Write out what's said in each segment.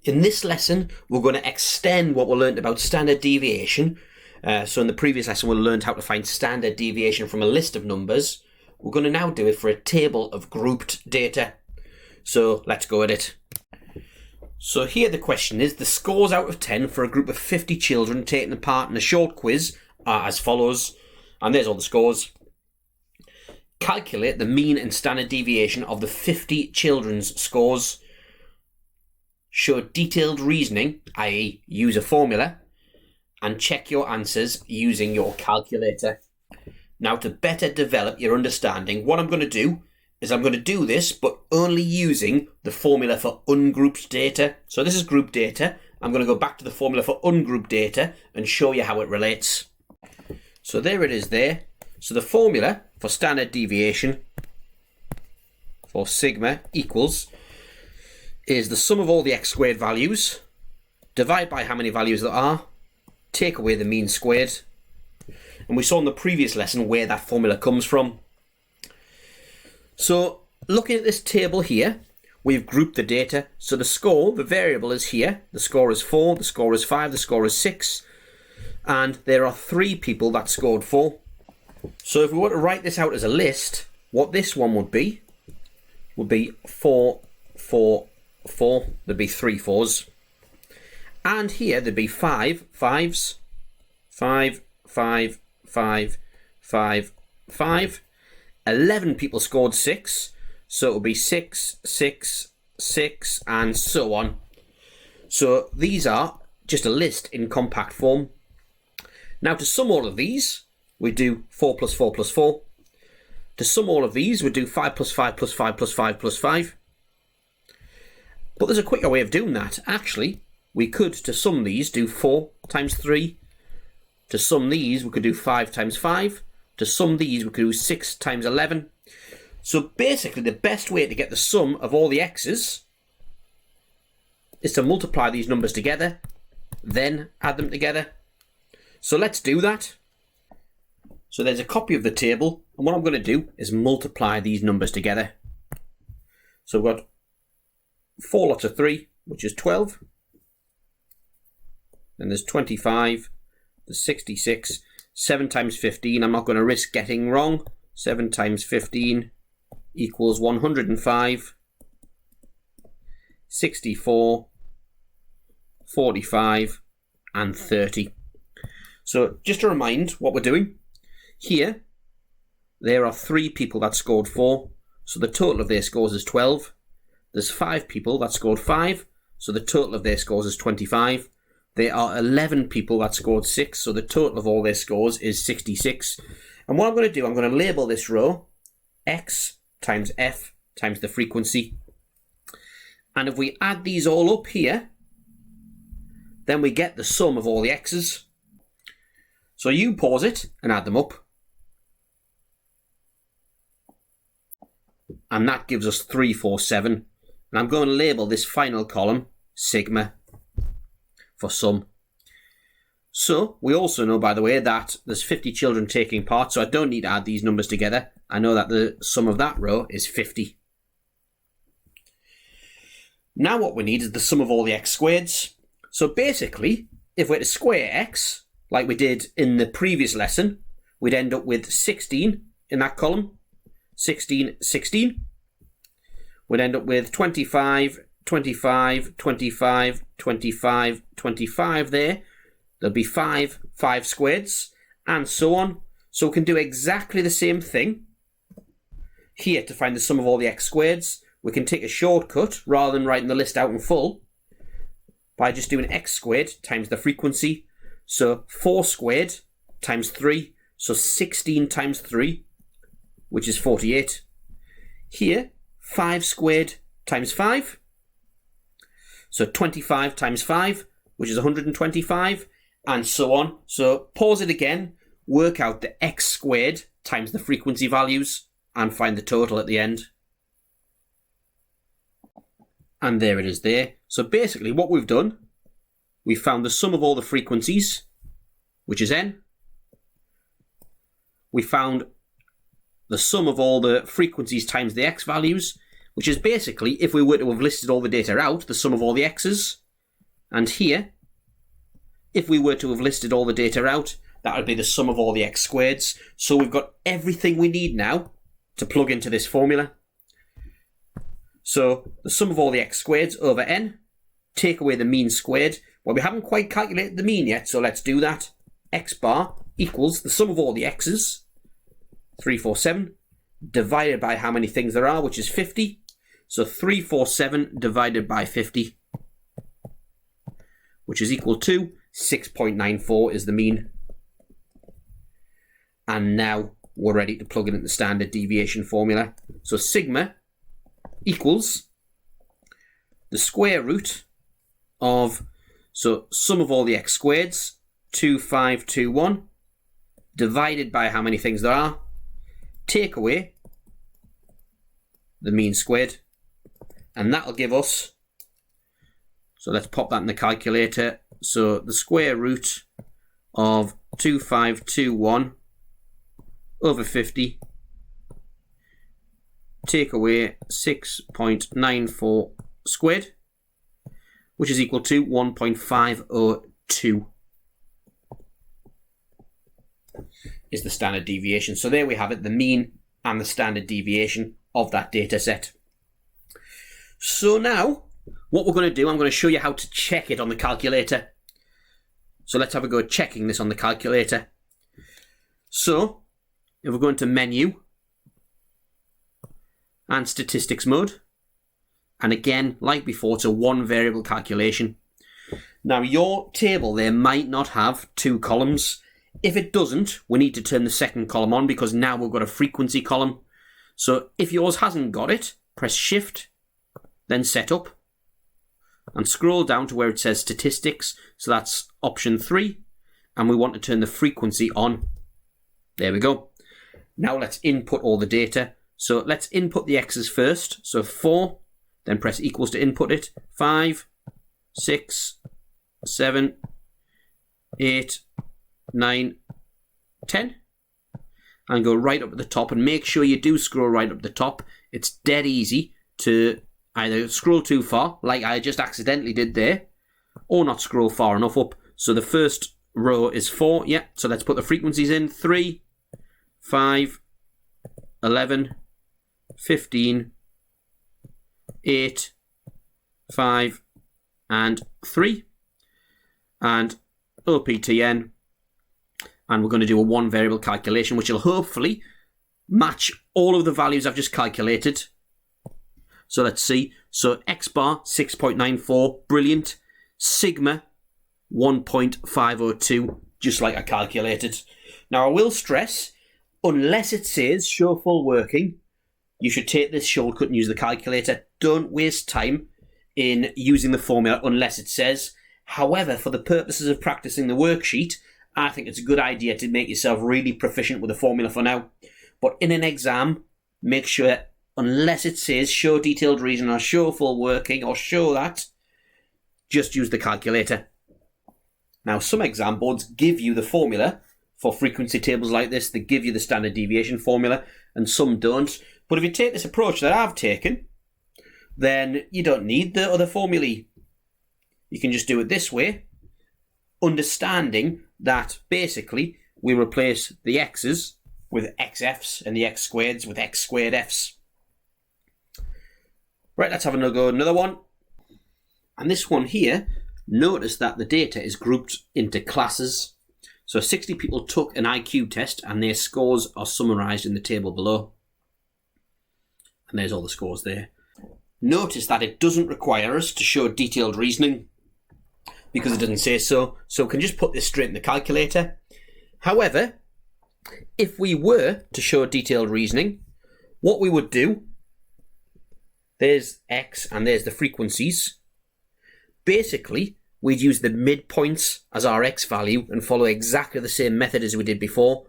In this lesson, we're going to extend what we learned about standard deviation. So in the previous lesson, we learned how to find standard deviation from a list of numbers. We're going to now do it for a table of grouped data. So let's go at it. So here the question is, the scores out of 10 for a group of 50 children taking part in a short quiz are as follows. And there's all the scores. Calculate the mean and standard deviation of the 50 children's scores. Show detailed reasoning, i.e. use a formula, and check your answers using your calculator. Now, to better develop your understanding, what I'm going to do is I'm going to do this, but only using the formula for ungrouped data. So this is group data. I'm going to go back to the formula for ungrouped data and show you how it relates. So there it is there. So the formula for standard deviation for sigma equals is the sum of all the x squared values, divide by how many values there are, take away the mean squared. And we saw in the previous lesson where that formula comes from. So looking at this table here, we've grouped the data. So the score, the variable is here. The score is 4, the score is 5, the score is 6. And there are 3 people that scored 4. So if we want to write this out as a list, what this one would be 4, 4, 4. There'd be 3 4s. And here there'd be 5 5s. 5, 5, 5, 5, 5. 11 people scored 6. So it would be 6, 6, 6, and so on. So these are just a list in compact form. Now to sum all of these, we do 4 plus 4 plus 4. To sum all of these, we do 5 plus 5 plus 5 plus 5 plus 5. But there's a quicker way of doing that. Actually, we could, to sum these, do 4 times 3. To sum these, we could do 5 times 5. To sum these, we could do 6 times 11. So basically, the best way to get the sum of all the x's is to multiply these numbers together, then add them together. So let's do that. So there's a copy of the table, and what I'm going to do is multiply these numbers together. So we've got 4 lots of 3, which is 12. Then there's 25, there's 66, 7 times 15, I'm not going to risk getting wrong. 7 times 15 equals 105, 64, 45, and 30. So just to remind what we're doing, here there are 3 people that scored 4, so the total of their scores is 12. There's 5 people that scored 5, so the total of their scores is 25. There are 11 people that scored 6, so the total of all their scores is 66. And what I'm going to do, I'm going to label this row x times f times the frequency. And if we add these all up here, then we get the sum of all the x's. So you pause it and add them up. And that gives us 347. And I'm going to label this final column sigma for sum. So we also know, by the way, that there's 50 children taking part, so I don't need to add these numbers together. I know that the sum of that row is 50. Now what we need is the sum of all the x squareds. So basically, if we were to square x, like we did in the previous lesson, we'd end up with 16 in that column. 16, 16. We'd end up with 25, 25, 25, 25, 25 there. There'll be 5 squareds, and so on. So we can do exactly the same thing here to find the sum of all the x squareds. We can take a shortcut rather than writing the list out in full by just doing x squared times the frequency. So 4 squared times 3, so 16 times 3, which is 48. Here, 5 squared times 5, so 25 times 5, which is 125, and so on. So pause it again, work out the x squared times the frequency values, and find the total at the end. And there it is there. So basically what we've done, we found the sum of all the frequencies, which is n. We found the sum of all the frequencies times the x values, which is basically, if we were to have listed all the data out, the sum of all the x's. And here, if we were to have listed all the data out, that would be the sum of all the x squareds. So we've got everything we need now to plug into this formula. So the sum of all the x squareds over n, take away the mean squared. Well, we haven't quite calculated the mean yet, so let's do that. X bar equals the sum of all the x's, 347, divided by how many things there are, which is 50. So 347 divided by 50, which is equal to 6.94 is the mean. And now we're ready to plug it into the standard deviation formula. So sigma equals the square root of, so sum of all the x squareds, 2521, divided by how many things there are, take away the mean squared, and that'll give us, so let's pop that in the calculator, so the square root of 2521 over 50, take away 6.94 squared, which is equal to 1.502 is the standard deviation. So there we have it, the mean and the standard deviation of that data set. So now, what we're going to do, I'm going to show you how to check it on the calculator. So let's have a go at checking this on the calculator. So, if we go into menu and statistics mode, and again, like before, it's a one variable calculation. Now your table there might not have two columns. If it doesn't, we need to turn the second column on because now we've got a frequency column. So if yours hasn't got it, press Shift, then Setup, and scroll down to where it says Statistics. So that's option 3, and we want to turn the frequency on. There we go. Now let's input all the data. So let's input the x's first. So 4, then press equals to input it. 5, 6, 7, 8, 9, 10. And go right up at the top, and make sure you do scroll right up the top. It's dead easy to either scroll too far, like I just accidentally did there, or not scroll far enough up. So the first row is 4, yeah, so let's put the frequencies in. 3, 5, 11, 15, 8, 5, and 3, and OPTN, and we're going to do a one variable calculation, which will hopefully match all of the values I've just calculated. So let's see. So X bar 6.94, brilliant. Sigma 1.502, just like I calculated. Now I will stress, unless it says show full working, you should take this shortcut and use the calculator. Don't waste time in using the formula unless it says. However, for the purposes of practicing the worksheet, I think it's a good idea to make yourself really proficient with the formula for now. But in an exam, make sure, unless it says show detailed reason or show full working or show that, just use the calculator. Now, some exam boards give you the formula for frequency tables like this. They give you the standard deviation formula, and some don't. But if you take this approach that I've taken, then you don't need the other formulae. You can just do it this way, understanding that basically we replace the x's with xf's and the x squareds with x squared f's. Right, let's have another one. And this one here, notice that the data is grouped into classes. So 60 people took an IQ test and their scores are summarised in the table below. And there's all the scores there. Notice that it doesn't require us to show detailed reasoning because it doesn't say so. So we can just put this straight in the calculator. However, if we were to show detailed reasoning, what we would do, there's X and there's the frequencies. Basically, we'd use the midpoints as our X value and follow exactly the same method as we did before.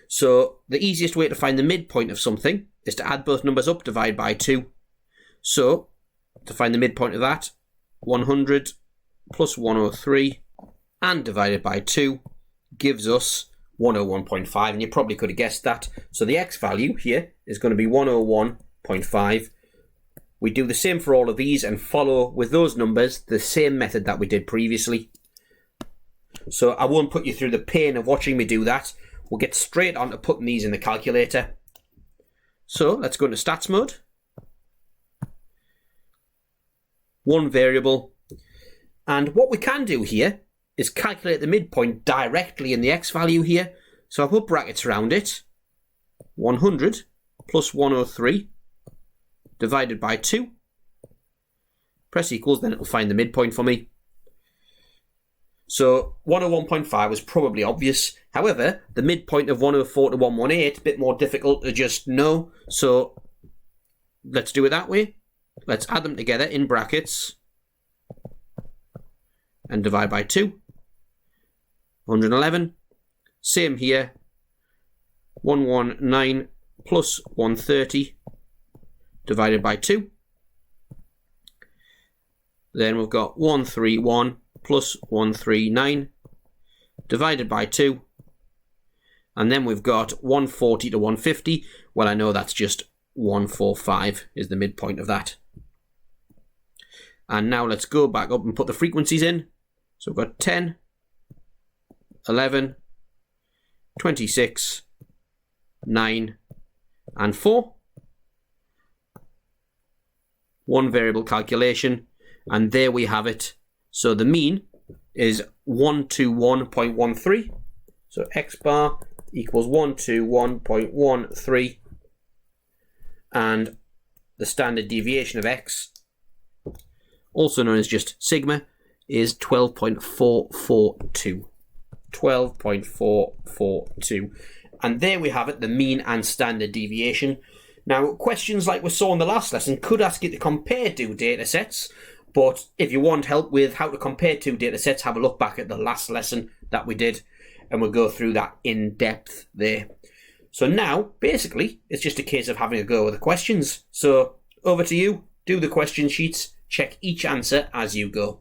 So the easiest way to find the midpoint of something is to add both numbers up, divide by 2. So, to find the midpoint of that, 100 plus 103 and divided by 2 gives us 101.5, and you probably could have guessed that. So the X value here is going to be 101.5, we do the same for all of these and follow with those numbers the same method that we did previously. So I won't put you through the pain of watching me do that. We'll get straight on to putting these in the calculator. So let's go into stats mode. One variable. And what we can do here is calculate the midpoint directly in the x value here. So I put brackets around it. 100 plus 103 divided by 2. Press equals, then it'll find the midpoint for me. So 101.5 was probably obvious. However, the midpoint of 104 to 118, a bit more difficult to just know. So let's do it that way. Let's add them together in brackets and divide by 2. 111. Same here. 119 plus 130 divided by 2. Then we've got 131 plus 139 divided by 2. And then we've got 140 to 150. Well, I know that's just 145 is the midpoint of that. And now let's go back up and put the frequencies in. So we've got 10, 11, 26, 9, and 4. One variable calculation, and there we have it. So the mean is 121.13. So x bar equals 121.13, and the standard deviation of x, also known as just sigma, is 12.442. 12.442. And there we have it, the mean and standard deviation. Now, questions like we saw in the last lesson could ask you to compare two data sets, but if you want help with how to compare two data sets, have a look back at the last lesson that we did, and we'll go through that in depth there. So now, basically, it's just a case of having a go with the questions. So over to you, do the question sheets, check each answer as you go.